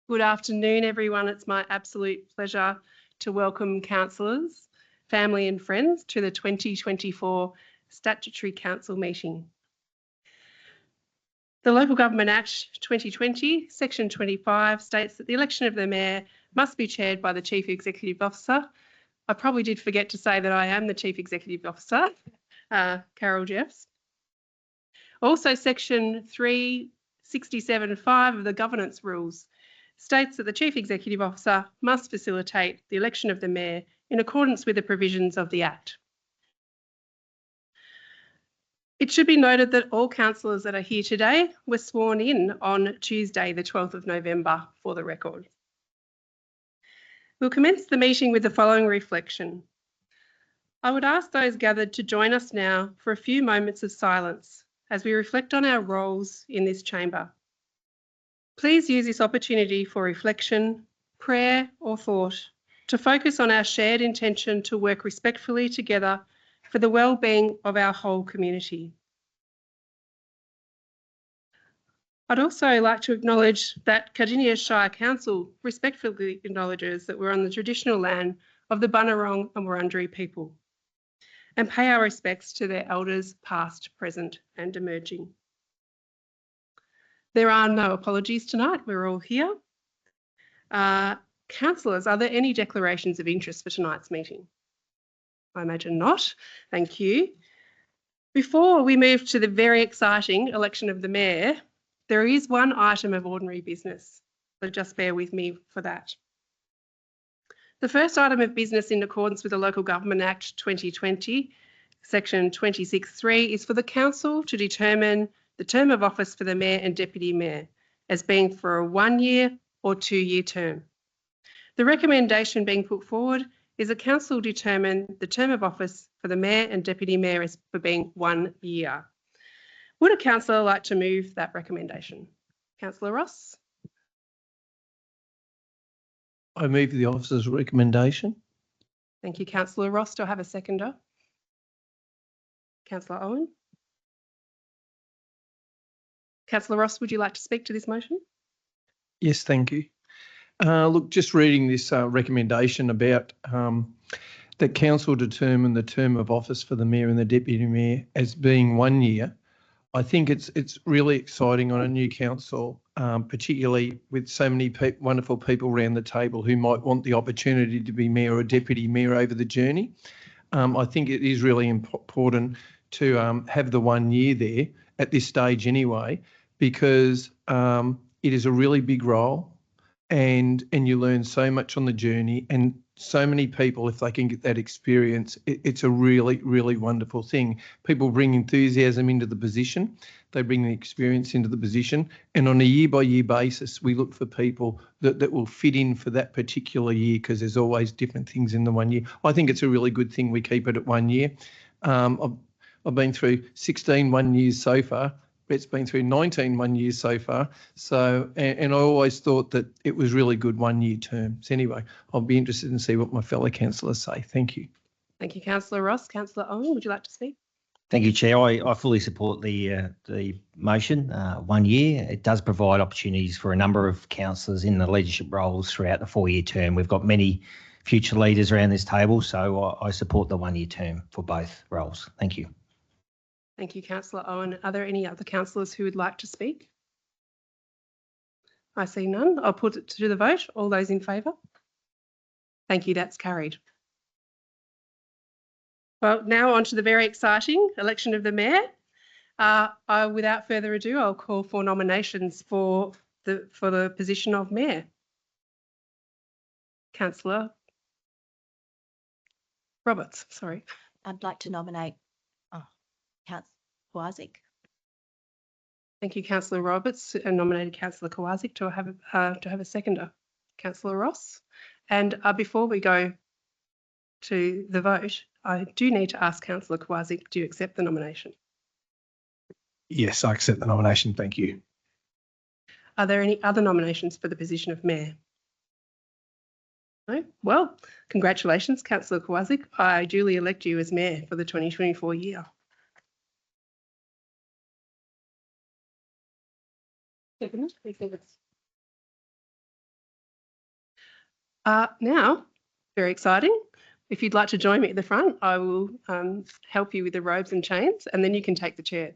Good afternoon, everyone. It's my absolute pleasure to welcome councillors, family and friends to the 2024 Statutory Council meeting. The Local Government Act 2020, Section 25, states that the election of the Mayor must be chaired by the Chief Executive Officer. I probably did forget to say that I am the Chief Executive Officer, Carol Jeffs. Also, Section 367(5) of the Governance Rules states that the Chief Executive Officer must facilitate the election of the Mayor in accordance with the provisions of the Act. It should be noted that all councillors that are here today were sworn in on Tuesday, the 12th of November, for the record. We'll commence the meeting with the following reflection. I would ask those gathered to join us now for a few moments of silence as we reflect on our roles in this chamber. Please use this opportunity for reflection, prayer or thought to focus on our shared intention to work respectfully together for the well-being of our whole community. I'd also like to acknowledge that Cardinia Shire Council respectfully acknowledges that we're on the traditional land of the Bunurong and Wurundjeri people and pay our respects to their elders past, present and emerging. There are no apologies tonight, we're all here. Councillors, are there any declarations of interest for tonight's meeting? I imagine not, thank you. Before we move to the very exciting election of the Mayor, there is one item of ordinary business, so just bear with me for that. The first item of business in accordance with the Local Government Act 2020, Section 26(3) is for the Council to determine the term of office for the Mayor and Deputy Mayor as being for a 1-year or 2-year term. The recommendation being put forward is the Council determine the term of office for the Mayor and Deputy Mayor as for being 1 year. Would a councillor like to move that recommendation? Councillor Ross? I move the officer's recommendation. Thank you, Councillor Ross. Do I have a seconder? Councillor Owen? Councillor Ross, would you like to speak to this motion? Yes, thank you. Look, just reading this recommendation about that council determine the term of office for the Mayor and the Deputy Mayor as being 1 year. I think it's really exciting on a new council, particularly with so many wonderful people around the table who might want the opportunity to be Mayor or Deputy Mayor over the journey. I think it is really important to have the 1 year there at this stage anyway, because it is a really big role and you learn so much on the journey, and so many people, if they can get that experience, it's a really, really wonderful thing. People bring enthusiasm into the position, they bring the experience into the position, and on a year-by-year basis, we look for people that will fit in for that particular year, because there's always different things in the 1 year. I think it's a really good thing we keep it at 1 year. I've been through 16 1 years so far. It's been through 19 1 years so far. So, and I always thought that it was really good 1 year terms. Anyway, I'll be interested in see what my fellow councillors say. Thank you. Thank you, Councillor Ross. Councillor Owen, would you like to speak? Thank you, Chair. I fully support the motion. 1 year, it does provide opportunities for a number of councillors in the leadership roles throughout the 4-year term. We've got many future leaders around this table, so I support the 1 year term for both roles. Thank you. Thank you, Councillor Owen. Are there any other councillors who would like to speak? I see none. I'll put it to the vote. All those in favour? Thank you, that's carried. Well, now on to the very exciting election of the Mayor. Without further ado, I'll call for nominations for the position of Mayor. Councillor Roberts, sorry. I'd like to nominate Councillor Kowaczyk. Thank you, Councillor Roberts. Nominated Councillor Kowaczyk. Do I have a seconder? Councillor Ross. And before we go to the vote, I do need to ask Councillor Kowaczyk, do you accept the nomination? Yes, I accept the nomination. Thank you. Are there any other nominations for the position of Mayor? No? Well, congratulations, Councillor Kowaczyk. I duly elect you as Mayor for the 2024 year. Now, very exciting. If you'd like to join me at the front, I will help you with the robes and chains, and then you can take the chair.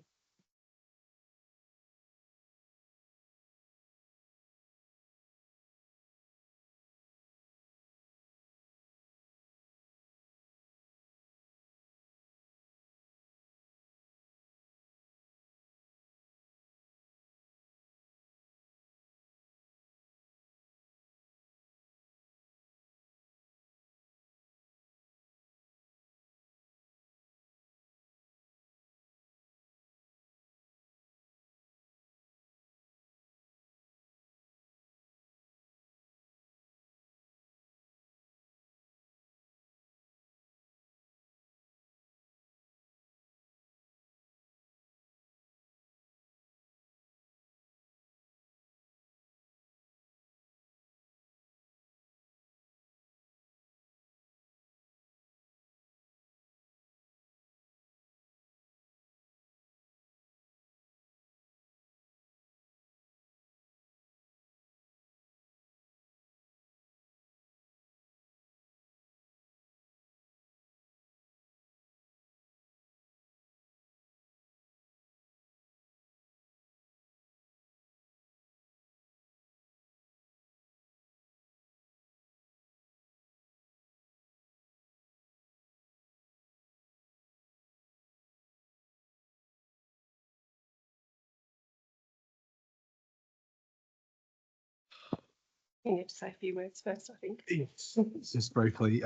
You need to say a few words first, I think. Yes, just briefly.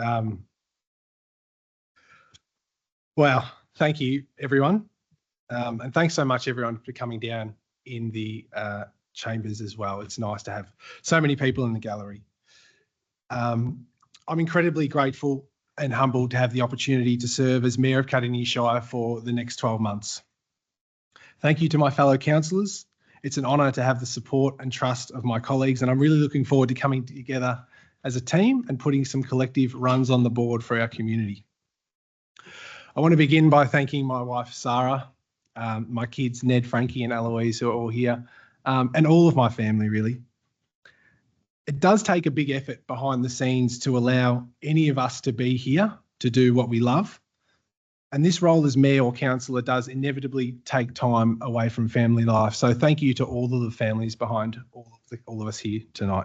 Wow, thank you, everyone. And thanks so much, everyone, for coming down in the chambers as well. It's nice to have so many people in the gallery. I'm incredibly grateful and humbled to have the opportunity to serve as Mayor of Cardinia Shire for the next 12 months. Thank you to my fellow councillors. It's an honour to have the support and trust of my colleagues, and I'm really looking forward to coming together as a team and putting some collective runs on the board for our community. I want to begin by thanking my wife, Sarah, my kids, Ned, Frankie and Eloise, who are all here, and all of my family, really. It does take a big effort behind the scenes to allow any of us to be here to do what we love. And this role as mayor or councillor does inevitably take time away from family life. So thank you to all of the families behind all of us here tonight.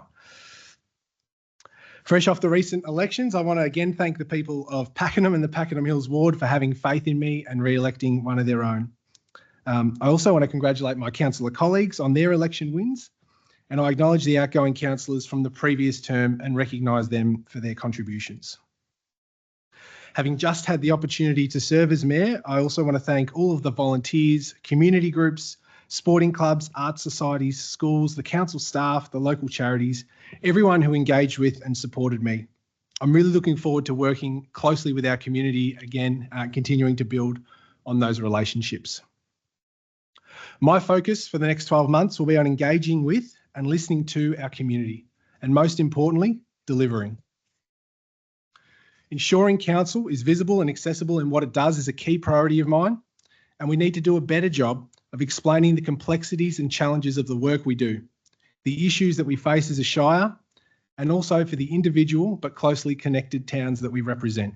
Fresh off the recent elections, I want to again thank the people of Pakenham and the Pakenham Hills ward for having faith in me and re-electing one of their own. I also want to congratulate my councillor colleagues on their election wins, and I acknowledge the outgoing councillors from the previous term and recognise them for their contributions. Having just had the opportunity to serve as mayor, I also want to thank all of the volunteers, community groups, sporting clubs, art societies, schools, the council staff, the local charities, everyone who engaged with and supported me. I'm really looking forward to working closely with our community again, continuing to build on those relationships. My focus for the next 12 months will be on engaging with and listening to our community, and most importantly, delivering. Ensuring council is visible and accessible in what it does is a key priority of mine, and we need to do a better job of explaining the complexities and challenges of the work we do, the issues that we face as a shire, and also for the individual but closely connected towns that we represent.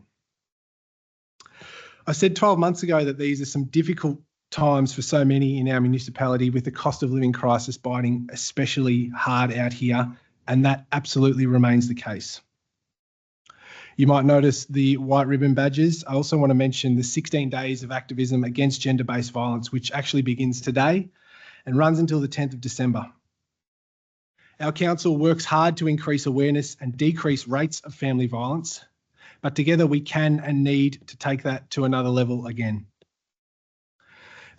I said 12 months ago that these are some difficult times for so many in our municipality, with the cost of living crisis biting especially hard out here, and that absolutely remains the case. You might notice the white ribbon badges. I also want to mention the 16 days of activism against gender-based violence, which actually begins today and runs until the 10th of December. Our council works hard to increase awareness and decrease rates of family violence, but together we can and need to take that to another level again.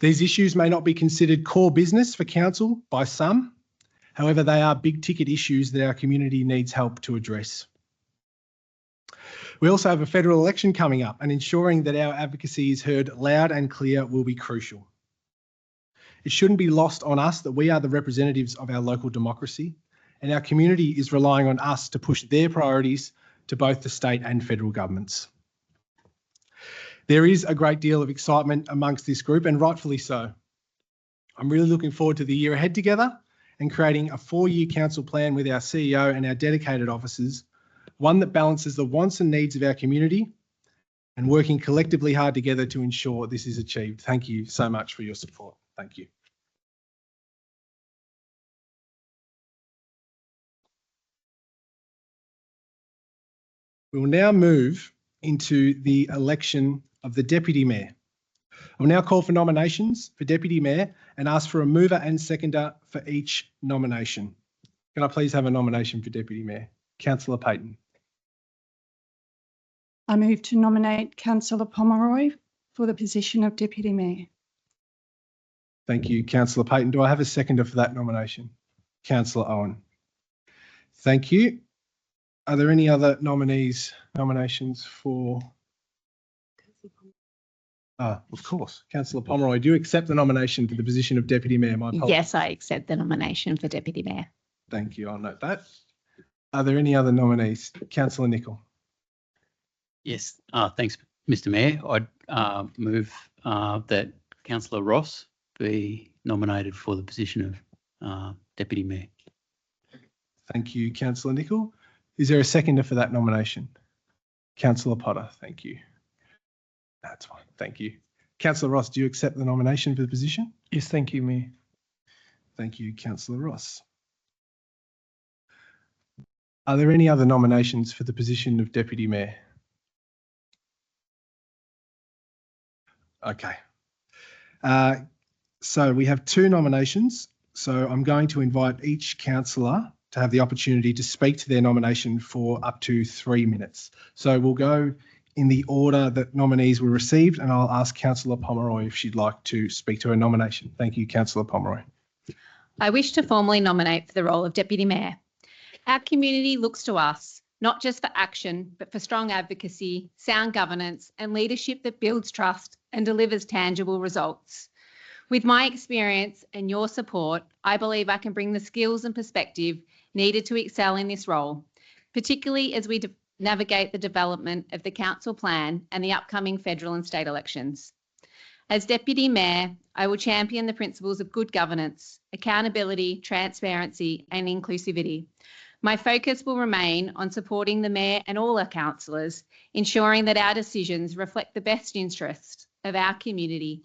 These issues may not be considered core business for council by some. However, they are big ticket issues that our community needs help to address. We also have a federal election coming up, and ensuring that our advocacy is heard loud and clear will be crucial. It shouldn't be lost on us that we are the representatives of our local democracy, and our community is relying on us to push their priorities to both the state and federal governments. There is a great deal of excitement amongst this group, and rightfully so. I'm really looking forward to the year ahead together and creating a 4-year council plan with our CEO and our dedicated officers one that balances the wants and needs of our community and working collectively hard together to ensure this is achieved. Thank you so much for your support. Thank you. We will now move into the election of the Deputy Mayor. I will now call for nominations for Deputy Mayor and ask for a mover and seconder for each nomination. Can I please have a nomination for Deputy Mayor? Councillor Payton. I move to nominate Councillor Pomeroy for the position of Deputy Mayor. Thank you, Councillor Payton. Do I have a seconder for that nomination? Councillor Owen. Thank you. Are there any other nominations for? Of course. Councillor Pomeroy, do you accept the nomination for the position of Deputy Mayor? My apologies. Yes, I accept the nomination for Deputy Mayor. Thank you. I'll note that. Are there any other nominees? Councillor Nicol. Yes, thanks, Mr. Mayor. I'd move that Councillor Ross be nominated for the position of Deputy Mayor. Thank you, Councillor Nicol. Is there a seconder for that nomination? Councillor Potter, thank you. That's fine, thank you. Councillor Ross, do you accept the nomination for the position? Yes, thank you, Mayor. Thank you, Councillor Ross. Are there any other nominations for the position of Deputy Mayor? Okay. So we have two nominations. So I'm going to invite each councillor to have the opportunity to speak to their nomination for up to 3 minutes. So we'll go in the order that nominees were received, and I'll ask Councillor Pomeroy if she'd like to speak to her nomination. Thank you, Councillor Pomeroy. I wish to formally nominate for the role of Deputy Mayor. Our community looks to us, not just for action, but for strong advocacy, sound governance, and leadership that builds trust and delivers tangible results. With my experience and your support, I believe I can bring the skills and perspective needed to excel in this role, particularly as we navigate the development of the council plan and the upcoming federal and state elections. As Deputy Mayor, I will champion the principles of good governance, accountability, transparency, and inclusivity. My focus will remain on supporting the Mayor and all our councillors, ensuring that our decisions reflect the best interests of our community,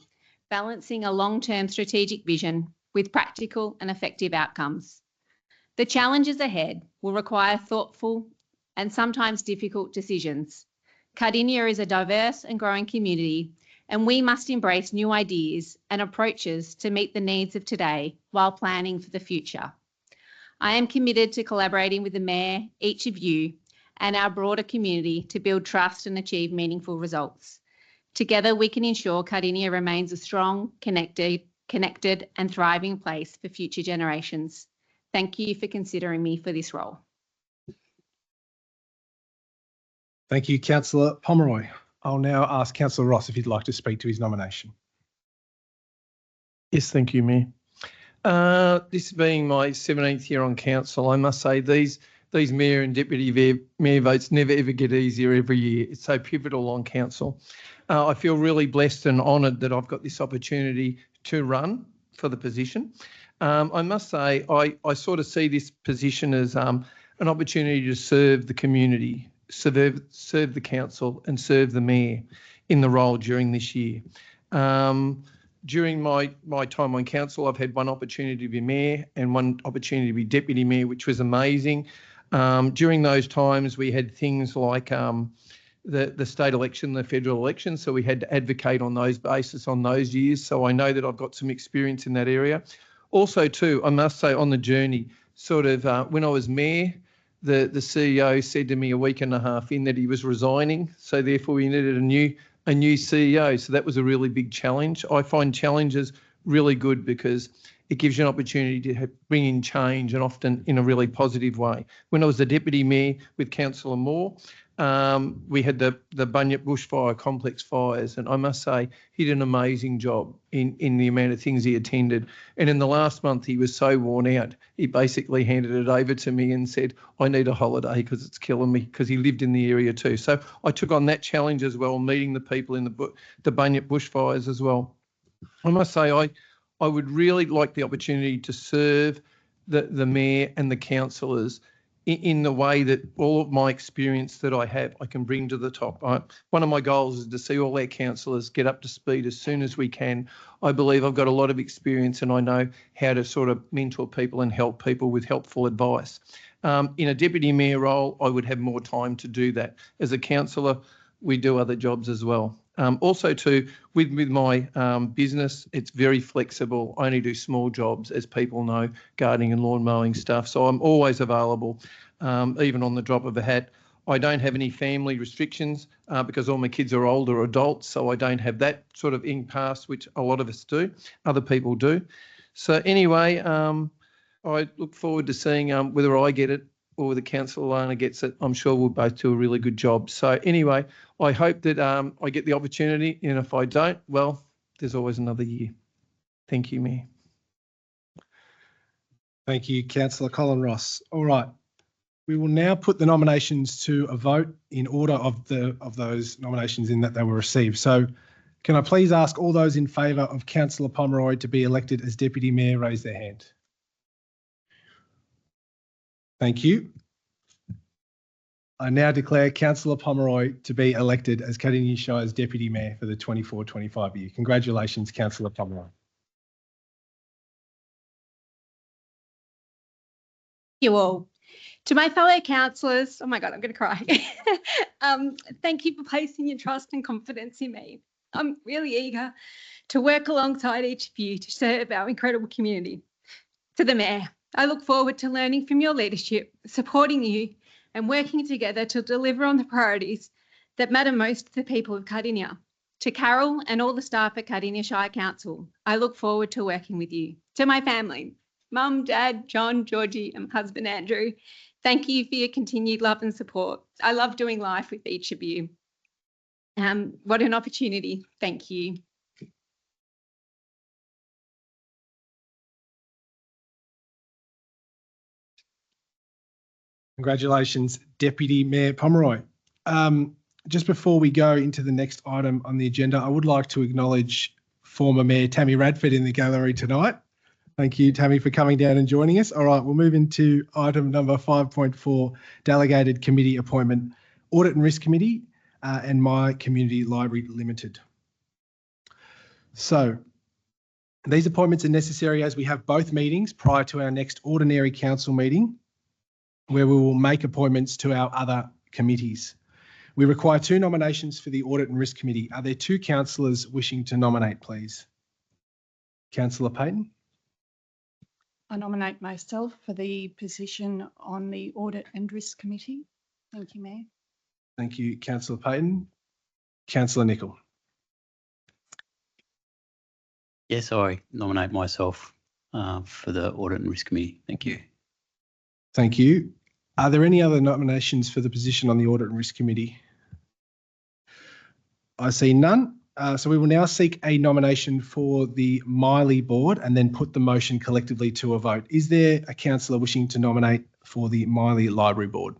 balancing a long-term strategic vision with practical and effective outcomes. The challenges ahead will require thoughtful and sometimes difficult decisions. Cardinia is a diverse and growing community, and we must embrace new ideas and approaches to meet the needs of today while planning for the future. I am committed to collaborating with the Mayor, each of you, and our broader community to build trust and achieve meaningful results. Together, we can ensure Cardinia remains a strong, connected and thriving place for future generations. Thank you for considering me for this role. Thank you, Councillor Pomeroy. I'll now ask Councillor Ross if he'd like to speak to his nomination. Yes, thank you, Mayor. This being my 17th year on council, I must say these mayor and deputy mayor votes never ever get easier every year. It's so pivotal on council. I feel really blessed and honoured that I've got this opportunity to run for the position. I must say I sort of see this position as an opportunity to serve the community, serve the council and serve the mayor in the role during this year. During my time on council, I've had one opportunity to be mayor and one opportunity to be deputy mayor, which was amazing. During those times, we had things like the state election, the federal election, so we had to advocate on those basis on those years. So I know that I've got some experience in that area. Also, too, I must say on the journey, sort of when I was mayor, the CEO said to me a week and a half in that he was resigning, so therefore we needed a new CEO. So that was a really big challenge. I find challenges really good because it gives you an opportunity to bring in change and often in a really positive way. When I was the deputy mayor with Councillor Moore, we had the Bunyip bushfire complex fires, and I must say he did an amazing job in the amount of things he attended. And in the last month, he was so worn out, he basically handed it over to me and said, I need a holiday because it's killing me, because he lived in the area too. So I took on that challenge as well, meeting the people in the Bunyip bushfires as well. I must say I would really like the opportunity to serve the mayor and the councillors in the way that all of my experience that I have, I can bring to the top. One of my goals is to see all our councillors get up to speed as soon as we can. I believe I've got a lot of experience and I know how to sort of mentor people and help people with helpful advice. In a deputy mayor role, I would have more time to do that. As a councillor, we do other jobs as well. Also too, with my business, it's very flexible. I only do small jobs, as people know, gardening and lawn mowing stuff. So I'm always available, even on the drop of a hat. I don't have any family restrictions because all my kids are older adults, so I don't have that sort of impasse, which a lot of us do. Other people do. So anyway, I look forward to seeing whether I get it or whether Councillor Lana gets it. I'm sure we'll both do a really good job. So anyway, I hope that I get the opportunity, and if I don't, well, there's always another year. Thank you, Mayor. Thank you, Councillor Colin Ross. All right. We will now put the nominations to a vote in order of those nominations in that they were received. So can I please ask all those in favour of Councillor Pomeroy to be elected as Deputy Mayor raise their hand? Thank you. I now declare Councillor Pomeroy to be elected as Cardinia Shire's Deputy Mayor for the 24-25 year. Congratulations, Councillor Pomeroy. You all. To my fellow councillors, oh my God, I'm going to cry. Thank you for placing your trust and confidence in me. I'm really eager to work alongside each of you to serve our incredible community. To the Mayor, I look forward to learning from your leadership, supporting you and working together to deliver on the priorities that matter most to the people of Cardinia. To Carol and all the staff at Cardinia Shire Council, I look forward to working with you. To my family, Mum, Dad, John, Georgie and husband Andrew, thank you for your continued love and support. I love doing life with each of you. What an opportunity. Thank you. Congratulations, Deputy Mayor Pomeroy. Just before we go into the next item on the agenda, I would like to acknowledge former Mayor Tammy Radford in the gallery tonight. Thank you, Tammy, for coming down and joining us. All right, we'll move into item number 5.4, Delegated Committee Appointment, Audit and Risk Committee and My Community Library Limited. So these appointments are necessary as we have both meetings prior to our next ordinary council meeting, where we will make appointments to our other committees. We require 2 nominations for the Audit and Risk Committee. Are there 2 councillors wishing to nominate, please? Councillor Payton? I nominate myself for the position on the Audit and Risk Committee. Thank you, Mayor. Thank you, Councillor Payton. Councillor Nicol? Yes, I nominate myself for the Audit and Risk Committee. Thank you. Thank you. Are there any other nominations for the position on the Audit and Risk Committee? I see none. So we will now seek a nomination for the Miley Board and then put the motion collectively to a vote. Is there a councillor wishing to nominate for the Miley Library Board?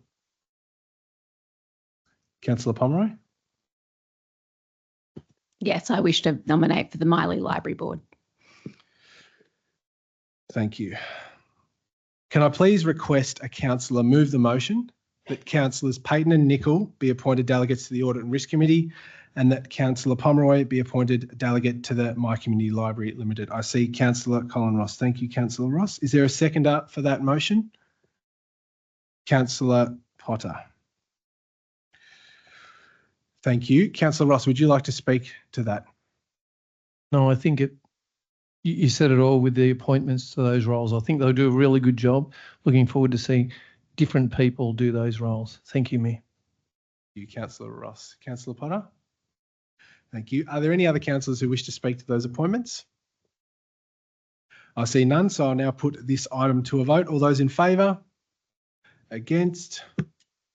Councillor Pomeroy? Yes, I wish to nominate for the Miley Library Board. Thank you. Can I please request a councillor move the motion that councillors Payton and Nicol be appointed delegates to the Audit and Risk Committee and that Councillor Pomeroy be appointed delegate to the My Community Library Limited. I see Councillor Colin Ross. Thank you, Councillor Ross. Is there a seconder for that motion? Councillor Potter. Thank you. Councillor Ross, would you like to speak to that? No, I think you said it all with the appointments to those roles. I think they'll do a really good job. Looking forward to seeing different people do those roles. Thank you, Mayor. Thank you, Councillor Ross. Councillor Potter? Thank you. Are there any other councillors who wish to speak to those appointments? I see none, so I'll now put this item to a vote. All those in favour? Against?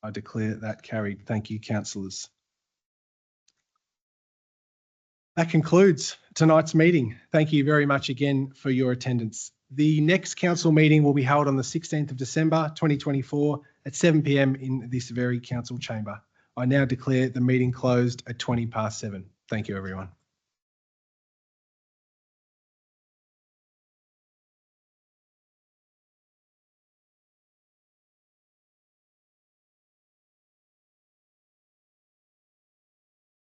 I declare that carried. Thank you, councillors. That concludes tonight's meeting. Thank you very much again for your attendance. The next council meeting will be held on the 16th of December 2024 at 7 p.m. in this very council chamber. I now declare the meeting closed at 7:20. Thank you, everyone.